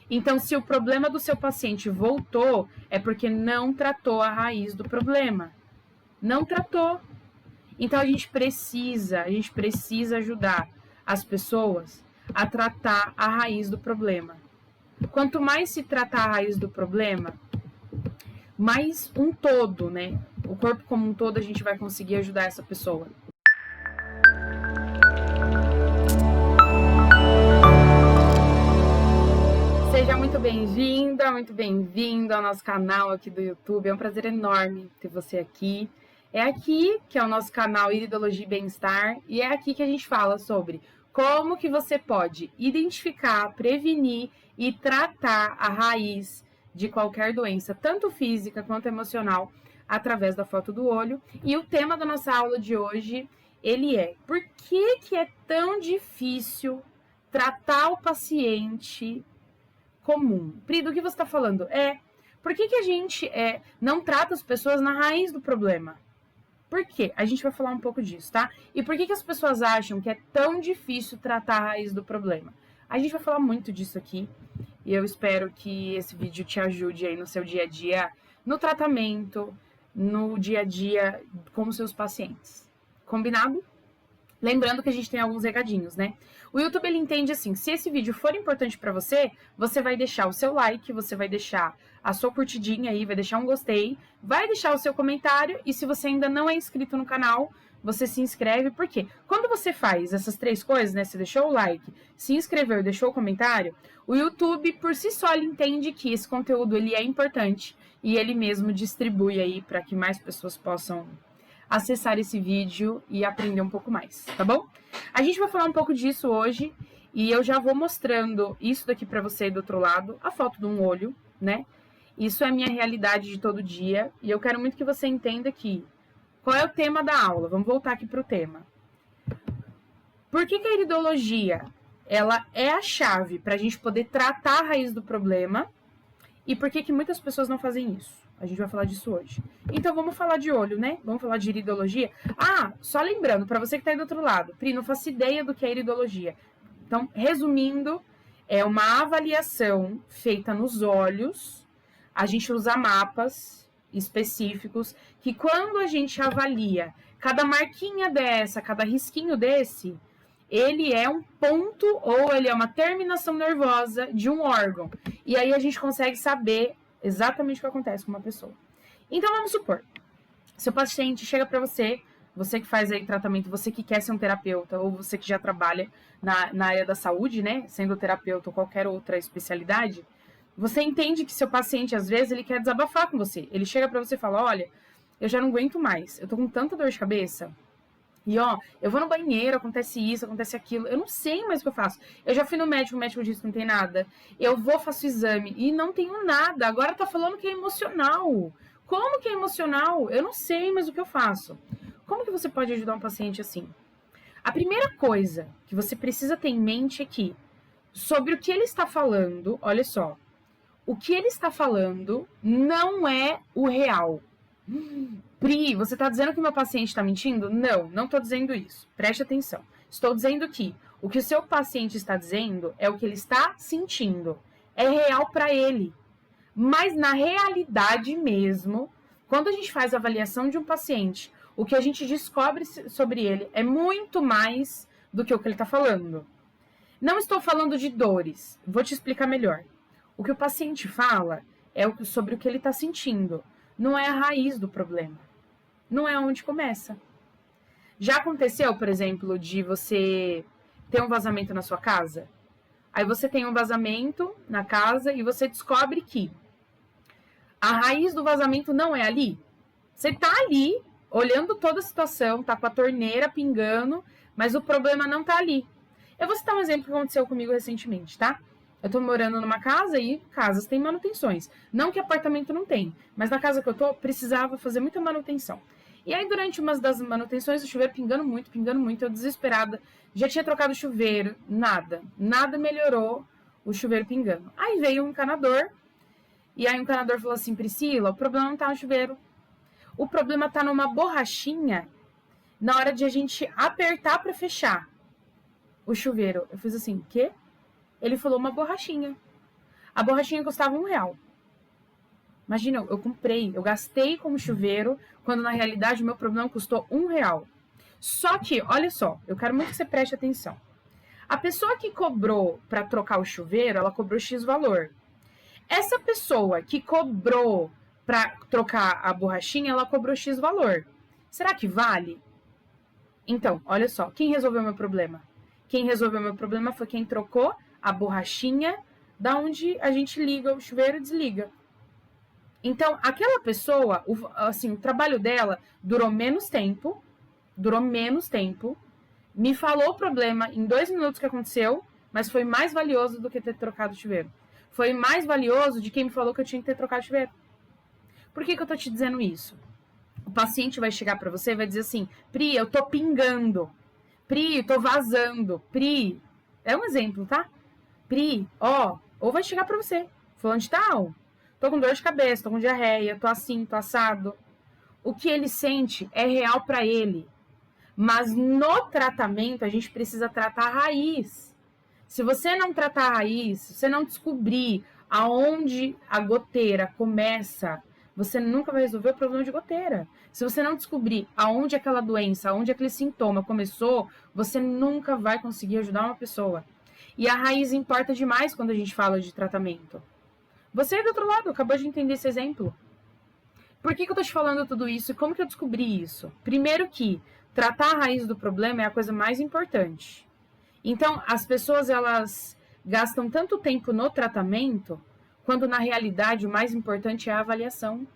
Então, se o problema do seu paciente voltou, é porque não tratou a raiz do problema. Não tratou. Então, a gente precisa ajudar as pessoas a tratar a raiz do problema. Quanto mais se tratar a raiz do problema, mais um todo, né? O corpo como um todo, a gente vai conseguir ajudar essa pessoa. Seja muito bem-vinda, muito bem-vindo ao nosso canal aqui do YouTube. É um prazer enorme ter você aqui. É aqui que é o nosso canal Iridologia e Bem-Estar e é aqui que a gente fala sobre como que você pode identificar, prevenir e tratar a raiz de qualquer doença, tanto física quanto emocional, através da foto do olho. E o tema da nossa aula de hoje, ele é: por que é tão difícil tratar o paciente comum? Pri, do que você está falando? Por que a gente não trata as pessoas na raiz do problema? Por quê? A gente vai falar um pouco disso, tá? E por que as pessoas acham que é tão difícil tratar a raiz do problema? A gente vai falar muito disso aqui e eu espero que esse vídeo te ajude aí no seu dia a dia, no tratamento, no dia a dia com os seus pacientes. Combinado? Lembrando que a gente tem alguns recadinhos, né? O YouTube, ele entende assim: se esse vídeo for importante para você, você vai deixar o seu like, você vai deixar a sua curtidinha aí, vai deixar um gostei, vai deixar o seu comentário, e se você ainda não é inscrito no canal, você se inscreve. Por quê? Quando você faz essas três coisas, né? Você deixou o like, se inscreveu e deixou o comentário, o YouTube, por si só, ele entende que esse conteúdo, ele é importante, e ele mesmo distribui aí para que mais pessoas possam acessar esse vídeo e aprender um pouco mais, tá bom? A gente vai falar um pouco disso hoje e eu já vou mostrando isso daqui pra você do outro lado, a foto de um olho, né? Isso é a minha realidade de todo dia e eu quero muito que você entenda que qual é o tema da aula. Vamos voltar aqui pro tema. Por que a iridologia, ela é a chave pra gente poder tratar a raiz do problema e por que muitas pessoas não fazem isso? A gente vai falar disso hoje. Então, vamos falar de olho, né? Vamos falar de iridologia. Ah, só lembrando, para você que está aí do outro lado, Pri, não faço ideia do que é iridologia. Então, resumindo, é uma avaliação feita nos olhos. A gente usa mapas específicos que quando a gente avalia cada marquinha dessa, cada risquinho desse, ele é um ponto ou ele é uma terminação nervosa de um órgão. E aí a gente consegue saber exatamente o que acontece com uma pessoa. Então, vamos supor, seu paciente chega para você, você que faz aí tratamento, você que quer ser um terapeuta, ou você que já trabalha na área da saúde, né, sendo terapeuta ou qualquer outra especialidade, você entende que seu paciente, às vezes, ele quer desabafar com você. Ele chega para você e fala: olha, eu já não aguento mais, eu tô com tanta dor de cabeça, e ó, eu vou no banheiro, acontece isso, acontece aquilo, eu não sei mais o que eu faço. Eu já fui no médico, o médico disse que não tem nada. Eu vou, faço exame e não tenho nada. Agora tá falando que é emocional. Como que é emocional? Eu não sei mais o que eu faço. Como que você pode ajudar um paciente assim? A primeira coisa que você precisa ter em mente é que, sobre o que ele está falando, olha só, o que ele está falando não é o real. Pri, você está dizendo que meu paciente está mentindo? Não, não estou dizendo isso. Preste atenção. Estou dizendo que o que o seu paciente está dizendo é o que ele está sentindo. É real para ele. Mas na realidade mesmo, quando a gente faz a avaliação de um paciente, o que a gente descobre sobre ele é muito mais do que o que ele está falando. Não estou falando de dores. Vou te explicar melhor. O que o paciente fala é sobre o que ele está sentindo. Não é a raiz do problema. Não é onde começa. Já aconteceu, por exemplo, de você ter um vazamento na sua casa? Aí você tem um vazamento na casa e você descobre que a raiz do vazamento não é ali. Você tá ali, olhando toda a situação, tá com a torneira pingando, mas o problema não tá ali. Eu vou citar um exemplo que aconteceu comigo recentemente, tá? Eu tô morando numa casa e casas têm manutenções. Não que apartamento não tem, mas na casa que eu tô, precisava fazer muita manutenção. E aí, durante uma das manutenções, o chuveiro pingando muito, eu desesperada. Já tinha trocado o chuveiro, nada melhorou o chuveiro pingando. Aí veio um encanador, e aí o encanador falou assim: Priscila, o problema não tá no chuveiro. O problema tá numa borrachinha na hora de a gente apertar para fechar o chuveiro. Eu fiz assim: quê? Ele falou uma borrachinha. A borrachinha custava R$1. Imagina, eu gastei como chuveiro, quando na realidade o meu problema custou R$1. Só que, olha só, eu quero muito que você preste atenção. A pessoa que cobrou para trocar o chuveiro, ela cobrou X valor. Essa pessoa que cobrou para trocar a borrachinha, ela cobrou X valor. Será que vale? Então, olha só, quem resolveu meu problema? Quem resolveu meu problema foi quem trocou a borrachinha da onde a gente liga o chuveiro e desliga. Então, aquela pessoa, assim, o trabalho dela durou menos tempo, me falou o problema em 2 minutos que aconteceu, mas foi mais valioso do que ter trocado o chuveiro. Foi mais valioso de quem me falou que eu tinha que ter trocado o chuveiro. Por que eu tô te dizendo isso? O paciente vai chegar pra você e vai dizer assim, Pri, eu tô pingando. Pri, eu tô vazando. Pri, é um exemplo, tá? Pri, ou vai chegar pra você, falando de tal, tô com dor de cabeça, tô com diarreia, tô assim, tô assado. O que ele sente é real pra ele. Mas no tratamento, a gente precisa tratar a raiz. Se você não tratar a raiz, se você não descobrir aonde a goteira começa, você nunca vai resolver o problema de goteira. Se você não descobrir aonde aquela doença, aonde aquele sintoma começou, você nunca vai conseguir ajudar uma pessoa. E a raiz importa demais quando a gente fala de tratamento. Você do outro lado acabou de entender esse exemplo. Por que eu tô te falando tudo isso e como que eu descobri isso? Primeiro que tratar a raiz do problema é a coisa mais importante. Então, as pessoas, elas gastam tanto tempo no tratamento, quando na realidade o mais importante é a avaliação.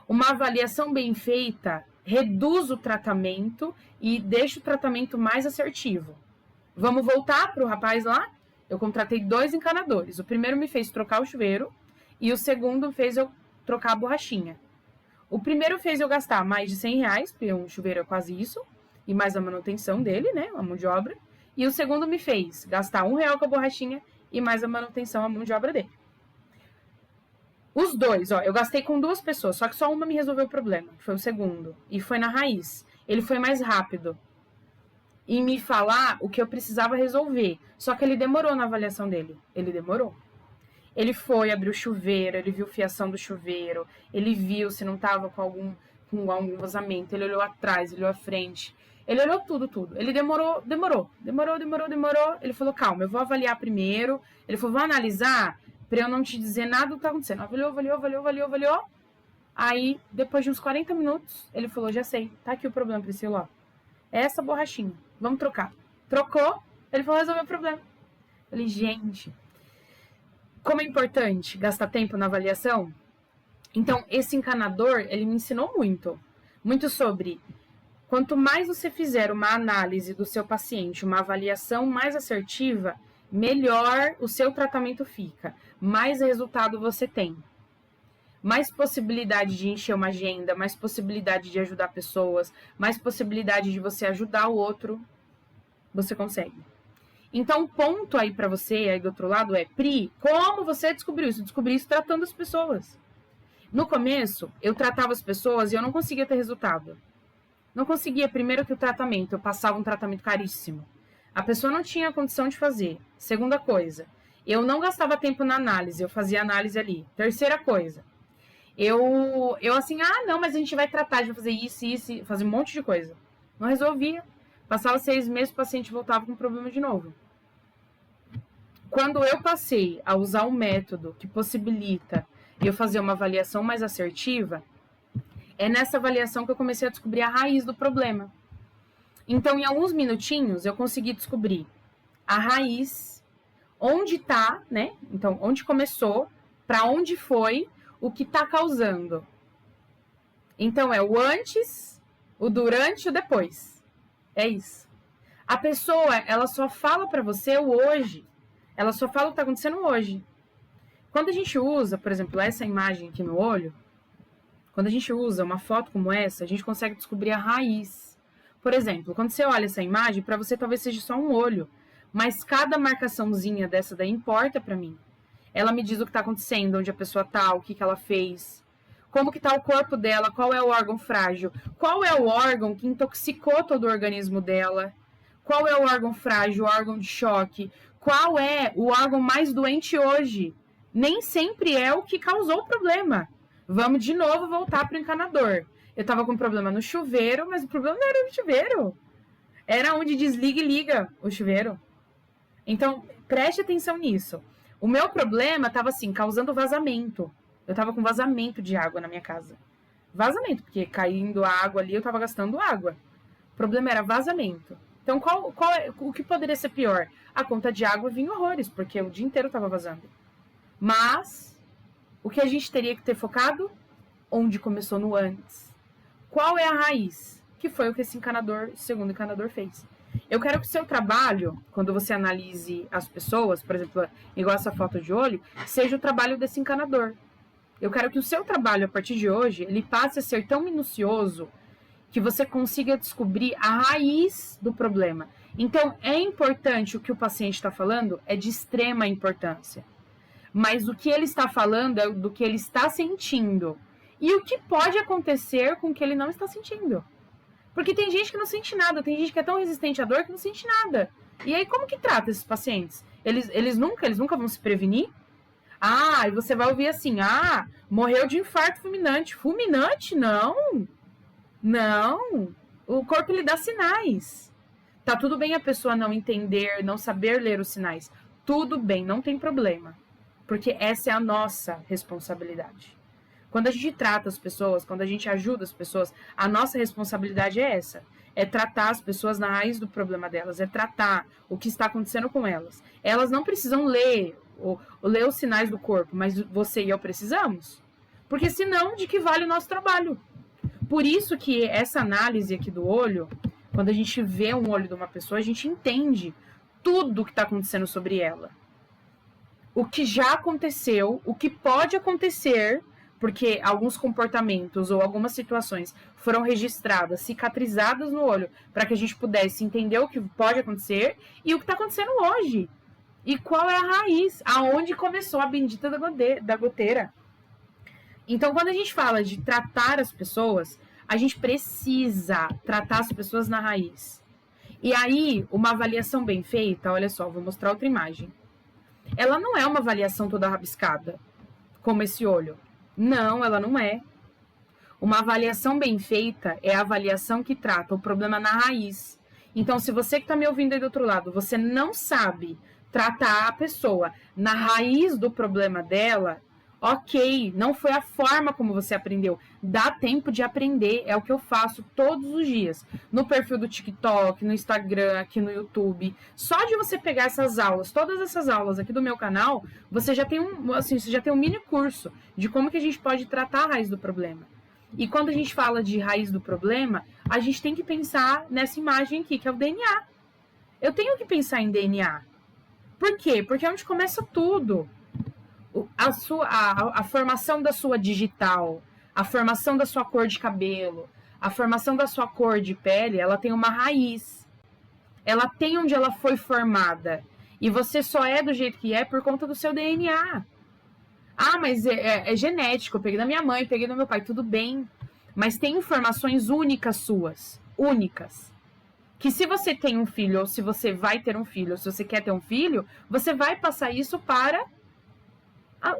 Uma avaliação bem feita reduz o tratamento e deixa o tratamento mais assertivo. Vamos voltar para o rapaz lá? Eu contratei 2 encanadores. O primeiro me fez trocar o chuveiro e o segundo fez eu trocar a borrachinha. O primeiro fez eu gastar mais de R$100, porque um chuveiro é quase isso, e mais a manutenção dele, né, a mão de obra. E o segundo me fez gastar R$1 com a borrachinha e mais a manutenção, a mão de obra dele. Os dois, eu gastei com 2 pessoas, só que só uma me resolveu o problema, foi o segundo. E foi na raiz. Ele foi mais rápido em me falar o que eu precisava resolver. Só que ele demorou na avaliação dele. Ele demorou. Ele foi abrir o chuveiro, ele viu fiação do chuveiro, ele viu se não estava com algum vazamento, ele olhou atrás, ele olhou à frente. Ele olhou tudo. Ele demorou. Ele falou, calma, eu vou avaliar primeiro. Ele falou, vou analisar pra eu não te dizer nada do que tá acontecendo. Avaliou. Aí, depois de uns 40 minutos, ele falou, já sei, tá aqui o problema, Priscila, ó. É essa borrachinha, vamos trocar. Trocou, ele falou, resolveu o problema. Eu falei, gente, como é importante gastar tempo na avaliação. Então, esse encanador, ele me ensinou muito sobre quanto mais você fizer uma análise do seu paciente, uma avaliação mais assertiva, melhor o seu tratamento fica, mais resultado você tem. Mais possibilidade de encher uma agenda, mais possibilidade de ajudar pessoas, mais possibilidade de você ajudar o outro, você consegue. Então, o ponto aí pra você, aí do outro lado, é, Pri, como você descobriu isso? Eu descobri isso tratando as pessoas. No começo, eu tratava as pessoas e eu não conseguia ter resultado. Não conseguia, primeiro que o tratamento, eu passava um tratamento caríssimo. A pessoa não tinha condição de fazer. Segunda coisa, eu não gastava tempo na análise, eu fazia análise ali. Terceira coisa, eu assim, não, mas a gente vai tratar, a gente vai fazer isso, fazer um monte de coisa. Não resolvia. Passava 6 meses, o paciente voltava com problema de novo. Quando eu passei a usar um método que possibilita eu fazer uma avaliação mais assertiva, é nessa avaliação que eu comecei a descobrir a raiz do problema. Então, em alguns minutinhos, eu consegui descobrir a raiz, onde tá, né? Então, onde começou, para onde foi, o que tá causando. Então, é o antes, o durante e o depois. É isso. A pessoa, ela só fala para você o hoje. Ela só fala o que tá acontecendo hoje. Quando a gente usa, por exemplo, essa imagem aqui no olho, quando a gente usa uma foto como essa, a gente consegue descobrir a raiz. Por exemplo, quando você olha essa imagem, para você talvez seja só um olho, mas cada marcaçãozinha dessa daí importa para mim. Ela me diz o que está acontecendo, onde a pessoa tá, o que ela fez, como que tá o corpo dela, qual é o órgão frágil, qual é o órgão que intoxicou todo o organismo dela, qual é o órgão frágil, o órgão de choque, qual é o órgão mais doente hoje. nem sempre é o que causou o problema. Vamos de novo voltar para o encanador. Eu estava com problema no chuveiro, mas o problema não era no chuveiro. Era onde desliga e liga o chuveiro. Então, preste atenção nisso. O meu problema estava assim, causando vazamento. Eu estava com vazamento de água na minha casa. Vazamento, porque caindo a água ali eu estava gastando água. O problema era vazamento. Então, o que poderia ser pior? A conta de água vinha horrores, porque o dia inteiro estava vazando. Mas, o que a gente teria que ter focado? Onde começou no antes. Qual é a raiz? Que foi o que esse segundo encanador fez. Eu quero que o seu trabalho, quando você analise as pessoas, por exemplo, igual essa foto de olho, seja o trabalho desse encanador. Eu quero que o seu trabalho, a partir de hoje, ele passe a ser tão minucioso que você consiga descobrir a raiz do problema. Então, é importante o que o paciente está falando, é de extrema importância. Mas o que ele está falando é do que ele está sentindo. E o que pode acontecer com o que ele não está sentindo. Porque tem gente que não sente nada, tem gente que é tão resistente à dor que não sente nada. E aí, como que trata esses pacientes? Eles nunca vão se prevenir? Ah, e você vai ouvir assim, morreu de infarto fulminante. Fulminante? Não. Não. O corpo lhe dá sinais. Tá tudo bem a pessoa não entender, não saber ler os sinais. Tudo bem, não tem problema. Porque essa é a nossa responsabilidade. Quando a gente trata as pessoas, quando a gente ajuda as pessoas, a nossa responsabilidade é essa. É tratar as pessoas na raiz do problema delas. É tratar o que está acontecendo com elas. Elas não precisam ler os sinais do corpo, mas você e eu precisamos. Porque senão, de que vale o nosso trabalho? Por isso que essa análise aqui do olho, quando a gente vê um olho de uma pessoa, a gente entende tudo o que está acontecendo sobre ela. O que já aconteceu, o que pode acontecer, porque alguns comportamentos ou algumas situações foram registradas, cicatrizadas no olho, para que a gente pudesse entender o que pode acontecer e o que está acontecendo hoje. E qual é a raiz, aonde começou a bendita da goteira. Então, quando a gente fala de tratar as pessoas, a gente precisa tratar as pessoas na raiz. E aí, uma avaliação bem feita, olha só, vou mostrar outra imagem. Ela não é uma avaliação toda rabiscada, como esse olho. Não, ela não é. Uma avaliação bem feita é a avaliação que trata o problema na raiz. Então, se você que está me ouvindo aí do outro lado, você não sabe tratar a pessoa na raiz do problema dela, ok, não foi a forma como você aprendeu. Dá tempo de aprender, é o que eu faço todos os dias. No perfil do TikTok, no Instagram, aqui no YouTube. Só de você pegar essas aulas, todas essas aulas aqui do meu canal, você já tem um mini curso de como que a gente pode tratar a raiz do problema. E quando a gente fala de raiz do problema, a gente tem que pensar nessa imagem aqui, que é o DNA. Eu tenho que pensar em DNA. Por quê? Porque é onde começa tudo. A formação da sua digital, a formação da sua cor de cabelo, a formação da sua cor de pele, ela tem uma raiz. Ela tem onde ela foi formada. E você só é do jeito que é por conta do seu DNA. Ah, mas é genético, eu peguei da minha mãe, peguei do meu pai, tudo bem. Mas tem informações únicas suas, únicas. Que se você tem um filho, ou se você vai ter um filho, ou se você quer ter um filho, você vai passar isso para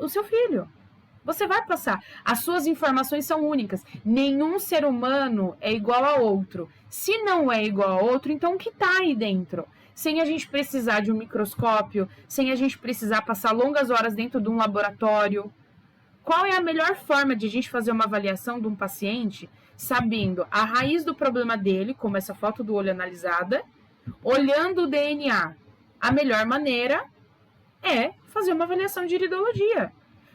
o seu filho. Você vai passar. As suas informações são únicas. Nenhum ser humano é igual a outro. Se não é igual a outro, então o que está aí dentro? Sem a gente precisar de um microscópio, sem a gente precisar passar longas horas dentro de um laboratório. Qual é a melhor forma de a gente fazer uma avaliação de um paciente, sabendo a raiz do problema dele, como essa foto do olho analisada, olhando o DNA? A melhor maneira é fazer uma avaliação de iridologia.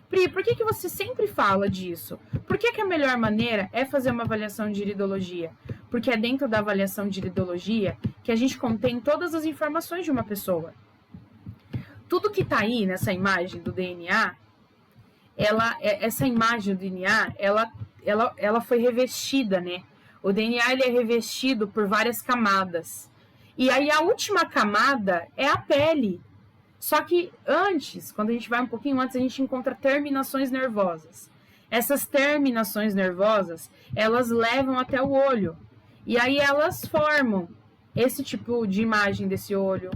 Pri, por que você sempre fala disso? Por que a melhor maneira é fazer uma avaliação de iridologia? Porque é dentro da avaliação de iridologia que a gente contém todas as informações de uma pessoa. Tudo que está aí nessa imagem do DNA, essa imagem do DNA, ela foi revestida, né? O DNA ele é revestido por várias camadas. E aí a última camada é a pele. Só que antes, quando a gente vai um pouquinho antes, a gente encontra terminações nervosas. Essas terminações nervosas, elas levam até o olho. E aí elas formam esse tipo de imagem desse olho.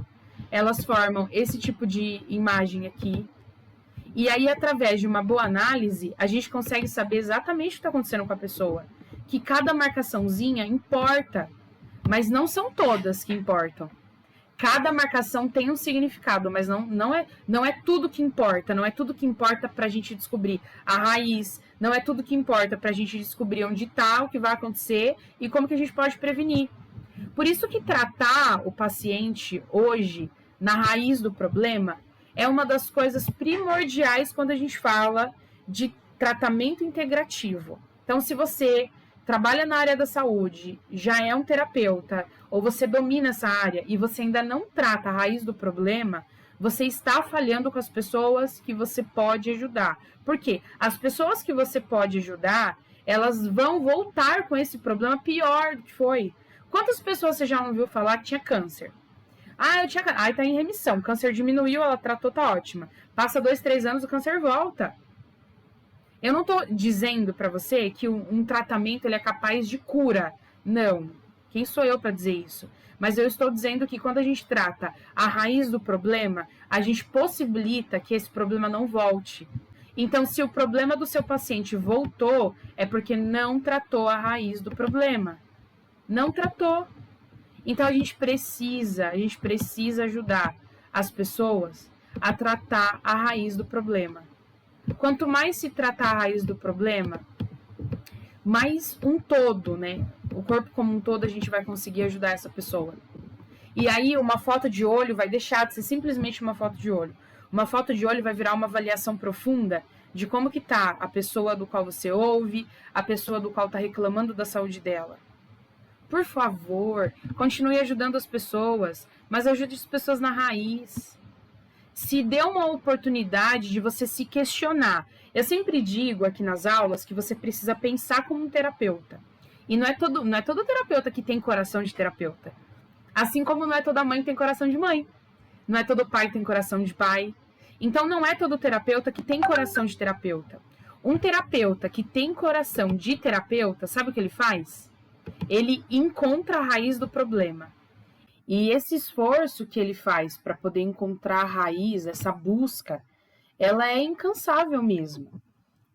Elas formam esse tipo de imagem aqui. E aí, através de uma boa análise, a gente consegue saber exatamente o que está acontecendo com a pessoa. Que cada marcaçãozinha importa, mas não são todas que importam. Cada marcação tem um significado, mas não é tudo que importa. Não é tudo que importa para a gente descobrir a raiz. Não é tudo que importa para a gente descobrir onde está, o que vai acontecer e como que a gente pode prevenir. Por isso que tratar o paciente hoje na raiz do problema é uma das coisas primordiais quando a gente fala de tratamento integrativo. Então, se você trabalha na área da saúde, já é um terapeuta, ou você domina essa área e você ainda não trata a raiz do problema, você está falhando com as pessoas que você pode ajudar. Por quê? As pessoas que você pode ajudar, elas vão voltar com esse problema pior do que foi. Quantas pessoas você já não ouviu falar que tinha câncer? Eu tinha câncer. Tá em remissão. O câncer diminuiu, ela tratou, tá ótima. Passa 2, 3 anos, o câncer volta. Eu não tô dizendo para você que um tratamento ele é capaz de cura. Não. Quem sou eu para dizer isso? Mas eu estou dizendo que quando a gente trata a raiz do problema, a gente possibilita que esse problema não volte. Então, se o problema do seu paciente voltou, é porque não tratou a raiz do problema. Não tratou. Então, a gente precisa ajudar as pessoas a tratar a raiz do problema. Quanto mais se tratar a raiz do problema, mais um todo, né? O corpo como um todo, a gente vai conseguir ajudar essa pessoa. E aí, uma foto de olho vai deixar de ser simplesmente uma foto de olho. Uma foto de olho vai virar uma avaliação profunda de como que tá a pessoa do qual você ouve, a pessoa do qual tá reclamando da saúde dela. Por favor, continue ajudando as pessoas, mas ajude as pessoas na raiz. Se dê uma oportunidade de você se questionar. Eu sempre digo aqui nas aulas que você precisa pensar como um terapeuta. E não é todo terapeuta que tem coração de terapeuta. Assim como não é toda mãe que tem coração de mãe. Não é todo pai que tem coração de pai. Então não é todo terapeuta que tem coração de terapeuta. Um terapeuta que tem coração de terapeuta, sabe o que ele faz? Ele encontra a raiz do problema. E esse esforço que ele faz para poder encontrar a raiz, essa busca, ela é incansável mesmo.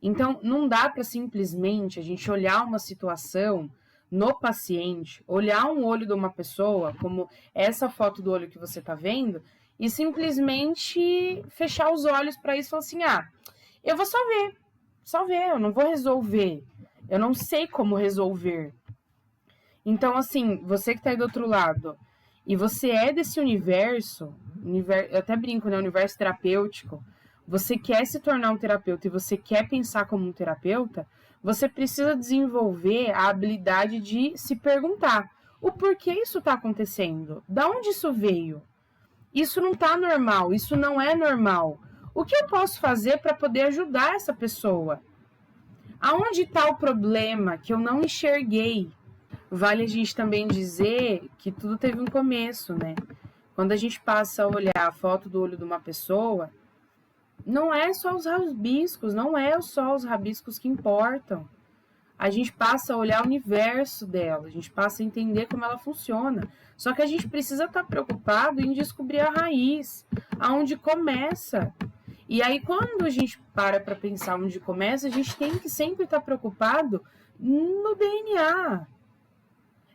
Então, não dá para simplesmente a gente olhar uma situação no paciente, olhar um olho de uma pessoa, como essa foto do olho que você está vendo, e simplesmente fechar os olhos para isso e falar assim, eu vou só ver, eu não vou resolver, eu não sei como resolver. Então, assim, você que está aí do outro lado, e você é desse universo, eu até brinco, né, universo terapêutico, você quer se tornar um terapeuta e você quer pensar como um terapeuta, você precisa desenvolver a habilidade de se perguntar o porquê isso está acontecendo, da onde isso veio, isso não está normal, isso não é normal, o que eu posso fazer para poder ajudar essa pessoa? Aonde está o problema que eu não enxerguei? Vale a gente também dizer que tudo teve um começo, né? Quando a gente passa a olhar a foto do olho de uma pessoa, não é só os rabiscos, não é só os rabiscos que importam. A gente passa a olhar o universo dela, a gente passa a entender como ela funciona. Só que a gente precisa estar preocupado em descobrir a raiz, aonde começa. E aí, quando a gente para pensar onde começa, a gente tem que sempre estar preocupado no DNA.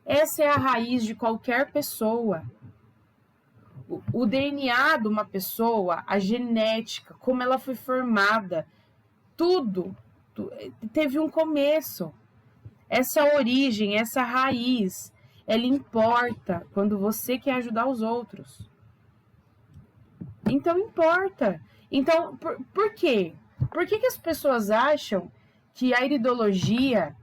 Essa é a raiz de qualquer pessoa. O DNA de uma pessoa, a genética, como ela foi formada, tudo teve um começo. Essa origem, essa raiz, ela importa quando você quer ajudar os outros. Então, importa. Então, por quê? Por que as pessoas acham que a iridologia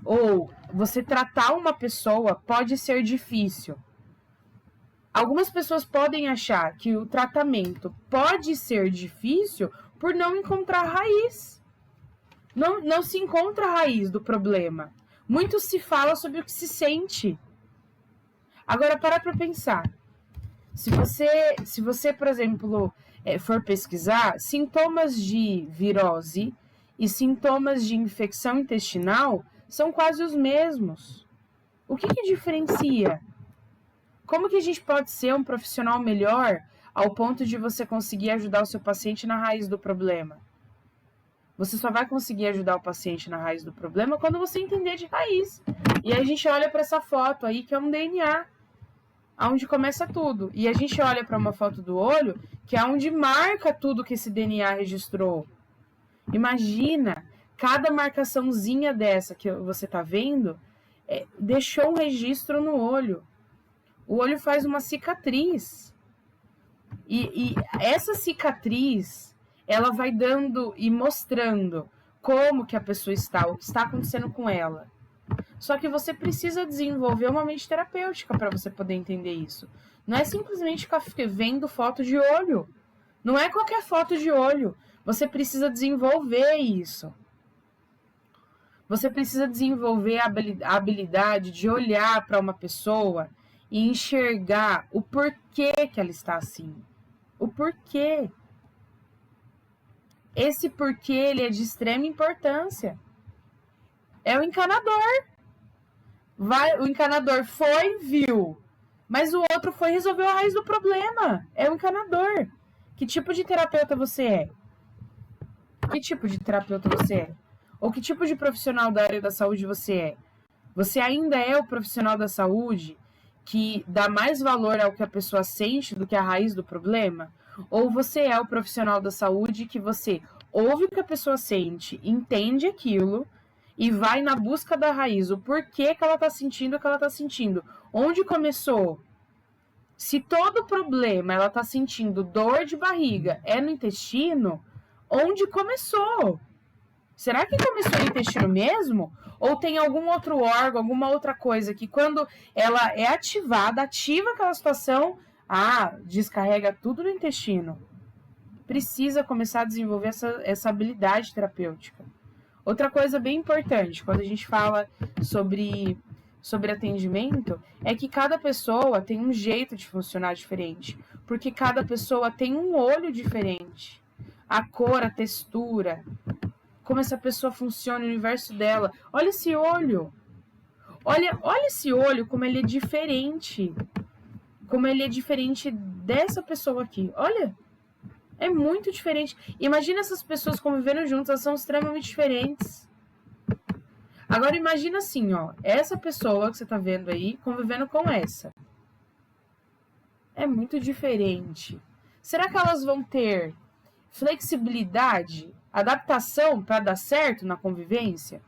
ou você tratar uma pessoa pode ser difícil? Algumas pessoas podem achar que o tratamento pode ser difícil por não encontrar a raiz. Não se encontra a raiz do problema. Muito se fala sobre o que se sente. Agora, para pensar. Se você, por exemplo, for pesquisar, sintomas de virose e sintomas de infecção intestinal são quase os mesmos. O que diferencia? Como que a gente pode ser um profissional melhor ao ponto de você conseguir ajudar o seu paciente na raiz do problema. Você só vai conseguir ajudar o paciente na raiz do problema quando você entender de raiz. E aí a gente olha para essa foto aí, que é um DNA, onde começa tudo. E a gente olha para uma foto do olho, que é onde marca tudo que esse DNA registrou. Imagina, cada marcaçãozinha dessa que você está vendo, deixou um registro no olho. O olho faz uma cicatriz. E essa cicatriz, ela vai dando e mostrando como que a pessoa está, o que está acontecendo com ela. Só que você precisa desenvolver uma mente terapêutica para você poder entender isso. Não é simplesmente ficar vendo foto de olho. Não é qualquer foto de olho. Você precisa desenvolver isso. Você precisa desenvolver a habilidade de olhar para uma pessoa e enxergar o porquê que ela está assim. O porquê. Esse porquê, ele é de extrema importância. É o encanador. O encanador foi, viu. Mas o outro foi e resolveu a raiz do problema. É o encanador. Que tipo de terapeuta você é? Que tipo de terapeuta você é? Ou que tipo de profissional da área da saúde você é? Você ainda é o profissional da saúde que dá mais valor ao que a pessoa sente do que a raiz do problema? Ou você é o profissional da saúde que você ouve o que a pessoa sente, entende aquilo e vai na busca da raiz, o porquê que ela está sentindo o que ela está sentindo? Onde começou? Se todo problema ela está sentindo dor de barriga é no intestino, onde começou? Será que começou no intestino mesmo? Ou tem algum outro órgão, alguma outra coisa que quando ela é ativada, ativa aquela situação, descarrega tudo no intestino. Precisa começar a desenvolver essa habilidade terapêutica. Outra coisa bem importante, quando a gente fala sobre atendimento, é que cada pessoa tem um jeito de funcionar diferente. Porque cada pessoa tem um olho diferente. A cor, a textura, como essa pessoa funciona, o universo dela. Olha esse olho. Olha esse olho, como ele é diferente. Como ele é diferente dessa pessoa aqui. Olha, é muito diferente. Imagina essas pessoas convivendo juntas, elas são extremamente diferentes. Agora imagina assim, ó, essa pessoa que você tá vendo aí convivendo com essa. É muito diferente. Será que elas vão ter flexibilidade, adaptação para dar certo na convivência?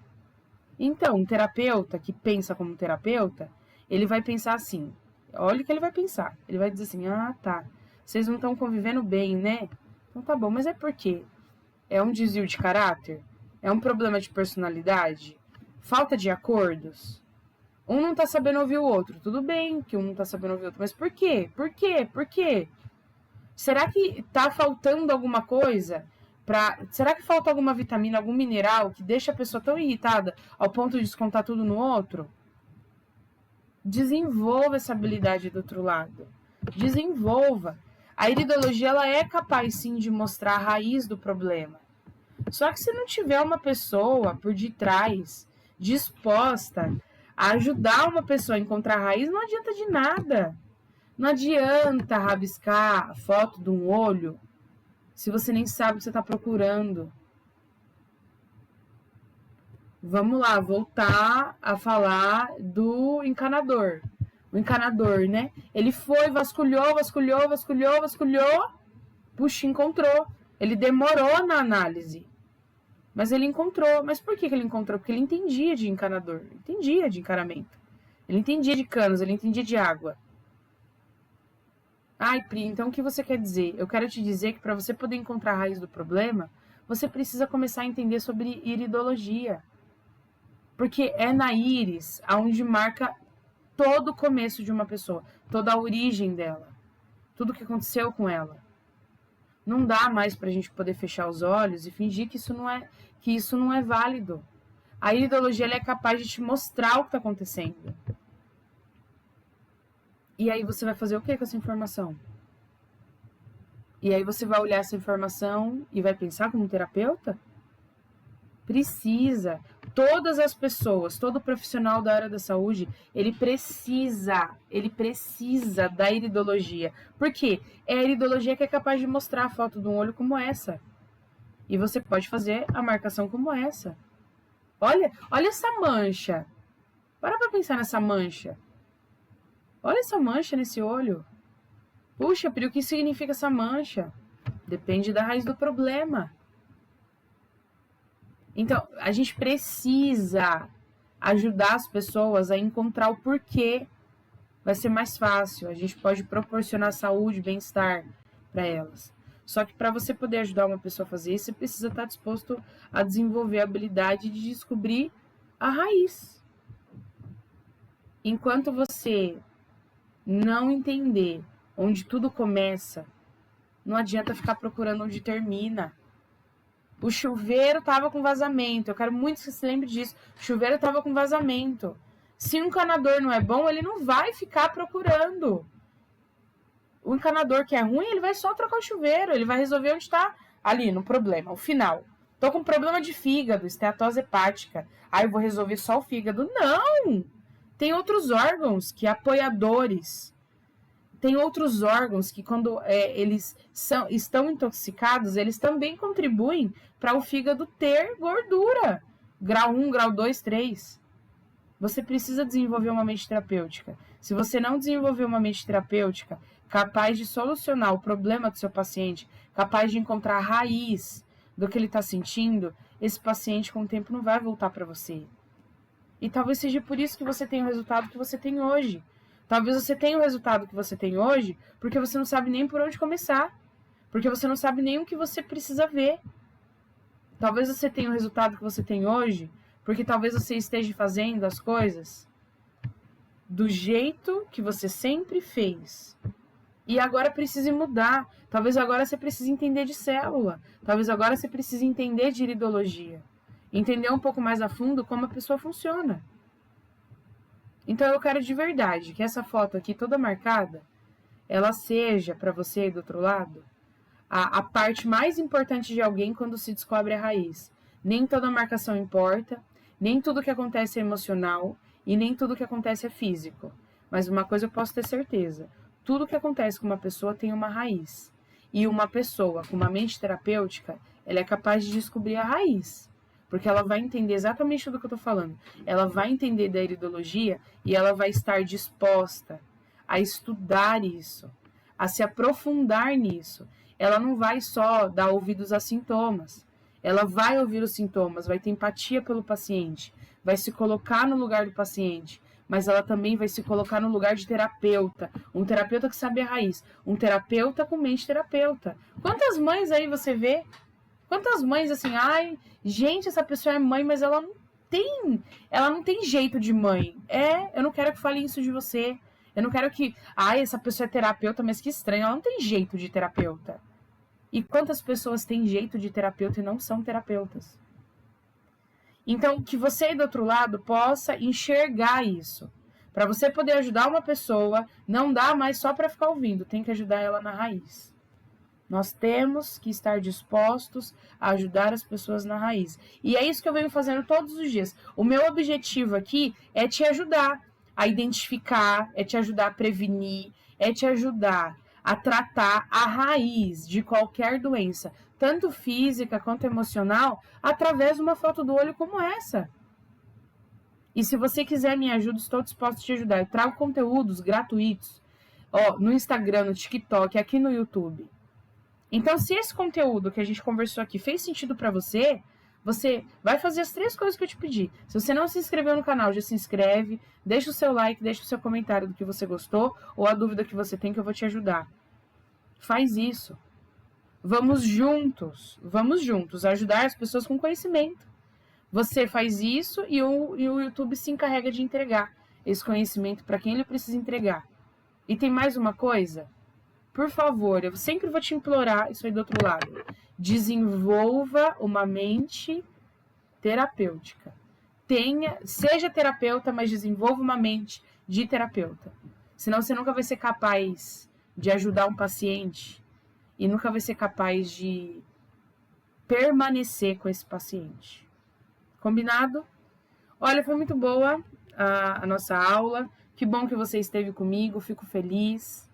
Então, um terapeuta que pensa como terapeuta, ele vai pensar assim, olha o que ele vai pensar. Ele vai dizer assim, tá, vocês não estão convivendo bem, né? Então tá bom, mas é por quê? É um desvio de caráter? É um problema de personalidade? Falta de acordos? Um não tá sabendo ouvir o outro. Tudo bem que um não tá sabendo ouvir o outro, mas por quê? Por quê? Por quê? Será que tá faltando alguma coisa? Será que falta alguma vitamina, algum mineral que deixa a pessoa tão irritada ao ponto de descontar tudo no outro? Desenvolva essa habilidade do outro lado. Desenvolva. A iridologia, ela é capaz sim de mostrar a raiz do problema. Só que se não tiver uma pessoa por detrás disposta a ajudar uma pessoa a encontrar a raiz, não adianta de nada. Não adianta rabiscar a foto de um olho se você nem sabe o que você está procurando. Vamos lá, voltar a falar do encanador. O encanador, né? Ele foi, vasculhou, puxa, encontrou. Ele demorou na análise. Mas ele encontrou. Mas por que ele encontrou? Porque ele entendia de encanador. Entendia de encanamento. Ele entendia de canos, ele entendia de água. Ai, Pri, então o que você quer dizer? Eu quero te dizer que para você poder encontrar a raiz do problema, você precisa começar a entender sobre iridologia. Porque é na íris onde marca todo o começo de uma pessoa, toda a origem dela, tudo o que aconteceu com ela. Não dá mais pra gente poder fechar os olhos e fingir que isso não é válido. A iridologia, ela é capaz de te mostrar o que está acontecendo. E aí você vai fazer o que com essa informação? E aí você vai olhar essa informação e vai pensar como terapeuta? Precisa. Todas as pessoas, todo profissional da área da saúde, ele precisa da iridologia. Por quê? É a iridologia que é capaz de mostrar a foto de um olho como essa. E você pode fazer a marcação como essa. Olha essa mancha. Para pra pensar nessa mancha. Olha essa mancha nesse olho. Puxa, Pri, o que significa essa mancha? Depende da raiz do problema. Então, a gente precisa ajudar as pessoas a encontrar o porquê. Vai ser mais fácil. A gente pode proporcionar saúde, bem-estar para elas. Só que para você poder ajudar uma pessoa a fazer isso, você precisa estar disposto a desenvolver a habilidade de descobrir a raiz. Enquanto você não entender onde tudo começa, não adianta ficar procurando onde termina. O chuveiro estava com vazamento. Eu quero muito que você se lembre disso. O chuveiro estava com vazamento. Se um encanador não é bom, ele não vai ficar procurando. O encanador que é ruim, ele vai só trocar o chuveiro. Ele vai resolver onde está ali, no problema, o final. Tô com problema de fígado, esteatose hepática. Aí eu vou resolver só o fígado. Não! Tem outros órgãos que apoiadores. Tem outros órgãos que, quando eles estão intoxicados, eles também contribuem para o fígado ter gordura. Grau 1, grau 2, 3. Você precisa desenvolver uma mente terapêutica. Se você não desenvolver uma mente terapêutica capaz de solucionar o problema do seu paciente, capaz de encontrar a raiz do que ele está sentindo, esse paciente com o tempo não vai voltar para você. E talvez seja por isso que você tem o resultado que você tem hoje. Talvez você tenha o resultado que você tem hoje porque você não sabe nem por onde começar. Porque você não sabe nem o que você precisa ver. Talvez você tenha o resultado que você tem hoje porque talvez você esteja fazendo as coisas do jeito que você sempre fez. E agora precise mudar. Talvez agora você precise entender de célula. Talvez agora você precise entender de iridologia. Entender um pouco mais a fundo como a pessoa funciona. Então eu quero de verdade que essa foto aqui toda marcada, ela seja para você aí do outro lado a parte mais importante de alguém quando se descobre a raiz. Nem toda marcação importa, nem tudo que acontece é emocional e nem tudo que acontece é físico. Mas uma coisa eu posso ter certeza, tudo que acontece com uma pessoa tem uma raiz. E uma pessoa com uma mente terapêutica, ela é capaz de descobrir a raiz. Porque ela vai entender exatamente tudo que eu estou falando. Ela vai entender da iridologia e ela vai estar disposta a estudar isso, a se aprofundar nisso. Ela não vai só dar ouvidos a sintomas. Ela vai ouvir os sintomas, vai ter empatia pelo paciente, vai se colocar no lugar do paciente, mas ela também vai se colocar no lugar de terapeuta. Um terapeuta que sabe a raiz. Um terapeuta com mente terapeuta. Quantas mães aí você vê? Quantas mães assim, ai, gente, essa pessoa é mãe, mas ela não tem jeito de mãe. Eu não quero que fale isso de você. Eu não quero que, ai, essa pessoa é terapeuta, mas que estranho, ela não tem jeito de terapeuta. E quantas pessoas têm jeito de terapeuta e não são terapeutas? Então, que você aí do outro lado possa enxergar isso. Para você poder ajudar uma pessoa, não dá mais só para ficar ouvindo, tem que ajudar ela na raiz. Nós temos que estar dispostos a ajudar as pessoas na raiz. E é isso que eu venho fazendo todos os dias. O meu objetivo aqui é te ajudar a identificar, é te ajudar a prevenir, é te ajudar a tratar a raiz de qualquer doença, tanto física quanto emocional, através de uma foto do olho como essa. E se você quiser minha ajuda, estou disposto a te ajudar. Eu trago conteúdos gratuitos, no Instagram, no TikTok, aqui no YouTube. Então, se esse conteúdo que a gente conversou aqui fez sentido para você, você vai fazer as 3 coisas que eu te pedi. Se você não se inscreveu no canal, já se inscreve, deixa o seu like, deixa o seu comentário do que você gostou ou a dúvida que você tem que eu vou te ajudar. Faz isso. Vamos juntos ajudar as pessoas com conhecimento. Você faz isso e o YouTube se encarrega de entregar esse conhecimento para quem ele precisa entregar. E tem mais uma coisa? Por favor, eu sempre vou te implorar isso aí do outro lado. Desenvolva uma mente terapêutica. Seja terapeuta, mas desenvolva uma mente de terapeuta. Senão você nunca vai ser capaz de ajudar um paciente e nunca vai ser capaz de permanecer com esse paciente. Combinado? Olha, foi muito boa a nossa aula. Que bom que você esteve comigo, fico feliz.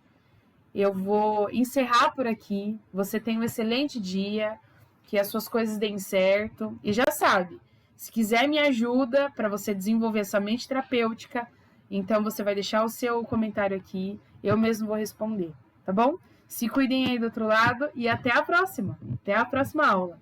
Eu vou encerrar por aqui. Você tenha um excelente dia, que as suas coisas deem certo. E já sabe, se quiser me ajuda para você desenvolver essa mente terapêutica, então você vai deixar o seu comentário aqui, eu mesmo vou responder, tá bom? Se cuidem aí do outro lado e até a próxima. Até a próxima aula.